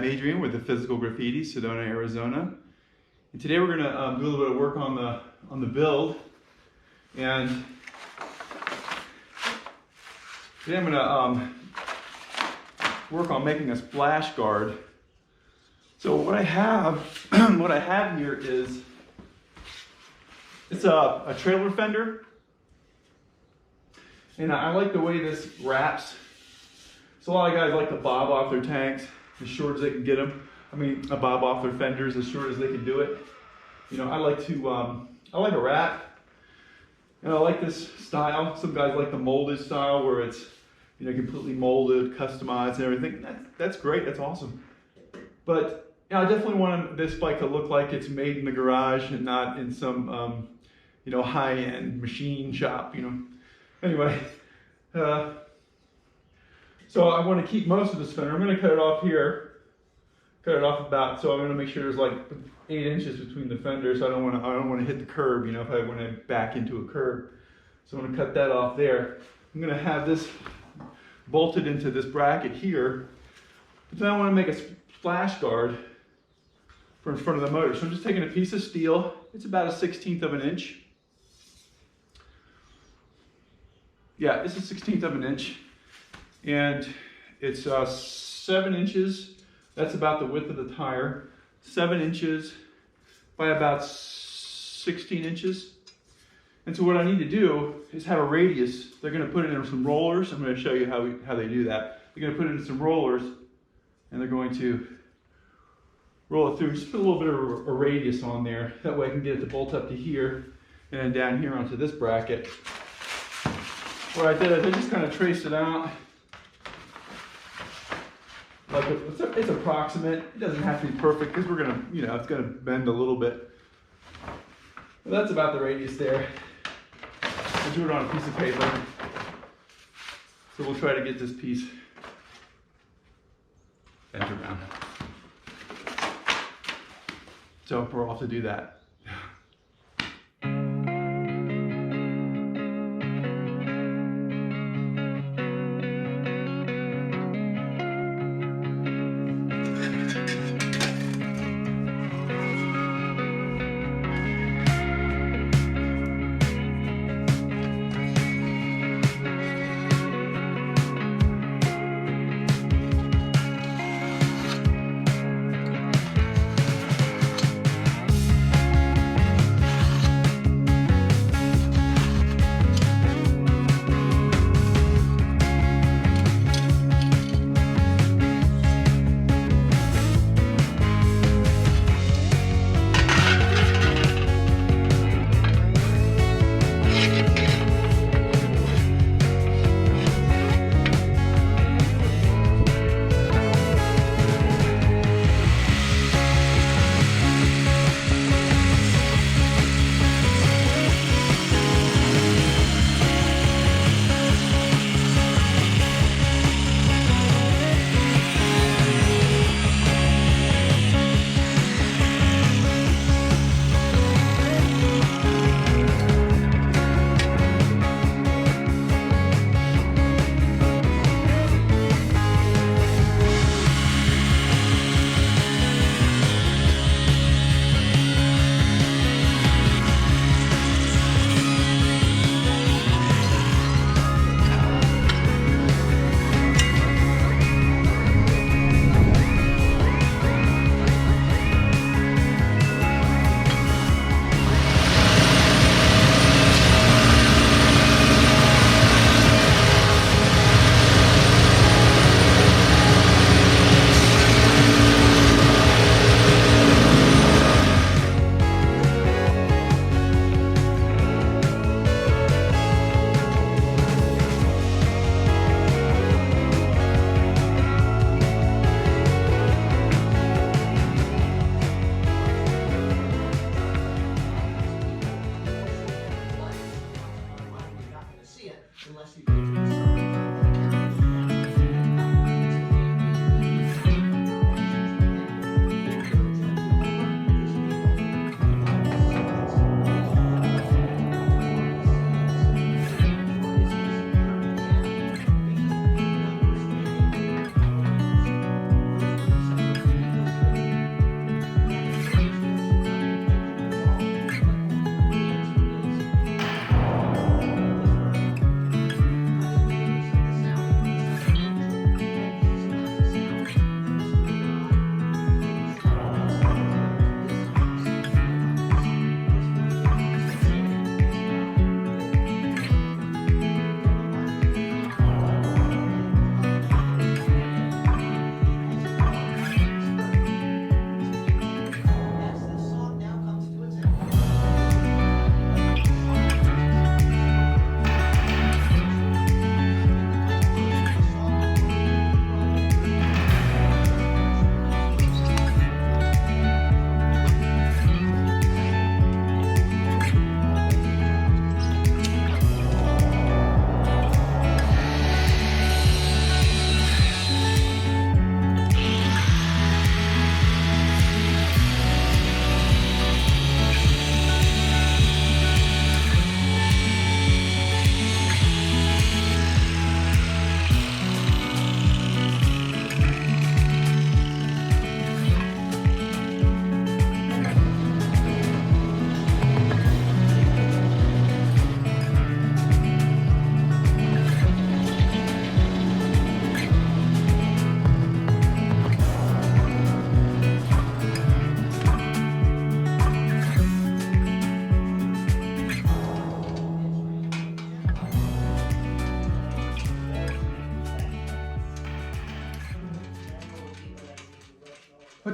Adrian with the Physical Graffiti, Sedona, Arizona. And today we're going to do a little bit of work on the build. And today I'm going to work on making a splash guard. So what I have, here is it's a trailer fender, and I like the way this wraps. So a lot of guys like to bob off their tanks as short as they can get them. I mean, bob off their fenders as short as they can do it. You know, I like a wrap, and I like this style. Some guys like the molded style where it's, you know, completely molded, customized, and everything. That's great. That's awesome. But yeah, I definitely want this bike to look like it's made in the garage and not in some, you know, high-end machine shop. You know. Anyway. So I want to keep most of this fender. I'm going to cut it off here, so I'm going to make sure there's like 8 inches between the fenders. I don't want to hit the curb, you know, if I want to back into a curb. So I'm going to cut that off there. I'm going to have this bolted into this bracket here. But then I want to make a splash guard for in front of the motor. So I'm just taking a piece of steel. It's about 1/16 of an inch. Yeah, it's 1/16 of an inch. And it's 7 inches, that's about the width of the tire, 7 inches by about 16 inches. And so what I need to do is have a radius. They're going to put it in some rollers. I'm going to show you how they do that. They're going to put it in some rollers, and they're going to roll it through. Just put a little bit of a radius on there. That way I can get it to bolt up to here, and then down here onto this bracket. What I did is I just kind of traced it out. Like it's approximate. It doesn't have to be perfect because we're gonna, you know, it's gonna bend a little bit. But that's about the radius there. We'll do it on a piece of paper. So we'll try to get this piece bent around. So we're off to do that.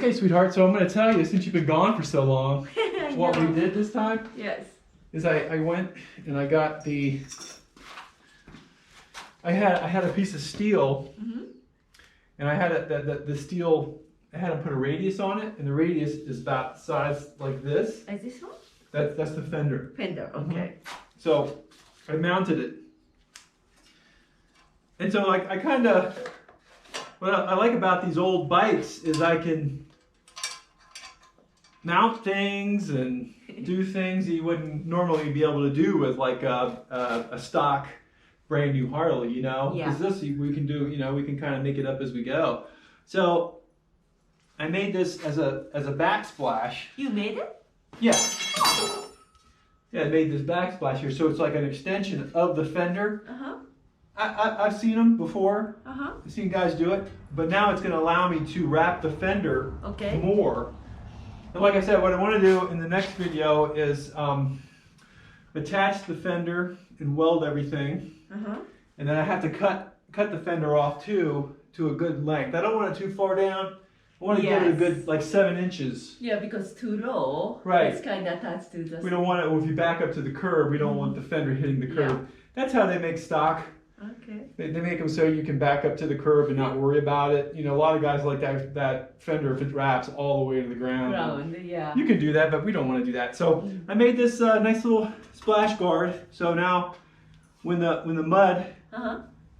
Okay, sweetheart, so I'm going to tell you, since you've been gone for so long, what we did this time Yes. is I went and I got I had a piece of steel, and I had the steel, I had to put a radius on it, and the radius is about size like this. Is this one? That's the fender. Fender, okay. So I mounted it. And so like I kind of, what I like about these old bikes is I can mount things and do things you wouldn't normally be able to do with like a stock brand new Harley, you know? Yeah. Because this we can do, you know, we can kind of make it up as we go. So I made this as a backsplash. You made it? Yeah. Yeah, I made this backsplash here, so it's like an extension of the fender. I've seen them before. I've seen guys do it, but now it's going to allow me to wrap the fender more. And like I said, what I want to do in the next video is attach the fender and weld everything, and then I have to cut the fender off too to a good length. I don't want it too far down. I want to get it a good like 7 inches. Yeah, because too low. Right. It's kind of attached to the. We don't want it. Well, if you back up to the curb, we don't want the fender hitting the curb. Yeah. That's how they make stock. Okay. They make them so you can back up to the curb and not worry about it. You know, a lot of guys like that fender if it wraps all the way to the ground. Yeah. You can do that, but we don't want to do that. So I made this nice little splash guard. So now, when the mud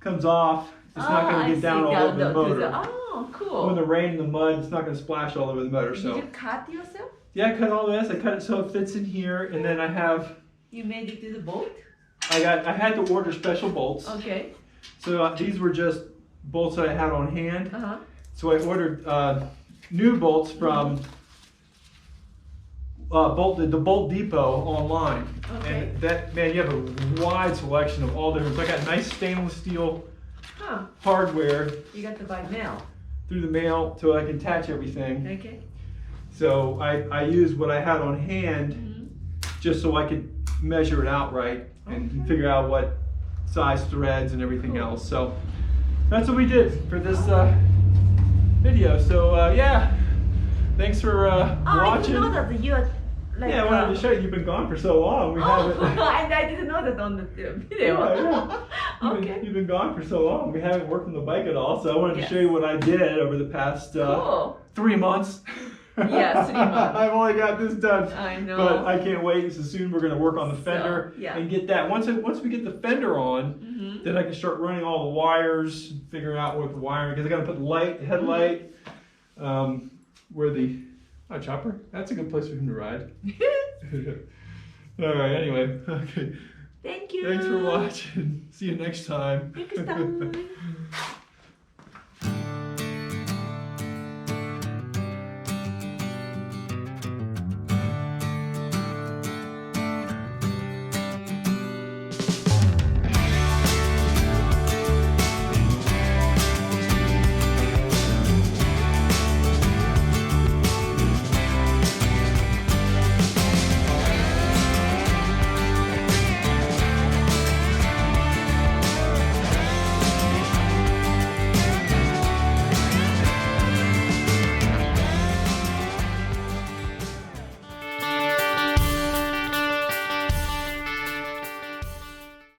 comes off, it's not going to get down all over the motor. Oh, cool. When the rain and the mud, it's not going to splash all over the motor. So. Did you cut yourself? Yeah, I cut all this. I cut it so it fits in here, and then I have. You made it to the bolt? I had to order special bolts. Okay. So these were just bolts that I had on hand. So I ordered new bolts from the Bolt Depot online. Okay. And that, man, you have a wide selection of all different. So I got nice stainless steel hardware. You got to buy mail. Through the mail, so I can attach everything. Okay. So I used what I had on hand just so I could measure it out right and figure out what size threads and everything else. So that's what we did for this video. So yeah, thanks for watching. I didn't know that you're like. Yeah, I wanted to show you. You've been gone for so long. We haven't. And I didn't know that on the video. Yeah. Okay. You've been gone for so long. We haven't worked on the bike at all. So I wanted to show you what I did over the past 3 months. Yeah, 3 months. I've only got this done. I know. But I can't wait. So soon we're going to work on the fender and get that. Once we get the fender on, then I can start running all the wires, figuring out what the wiring, because I got to put headlight, where the chopper. That's a good place for him to ride. All right. Anyway. Okay. Thank you. Thanks for watching. See you next time. Next time.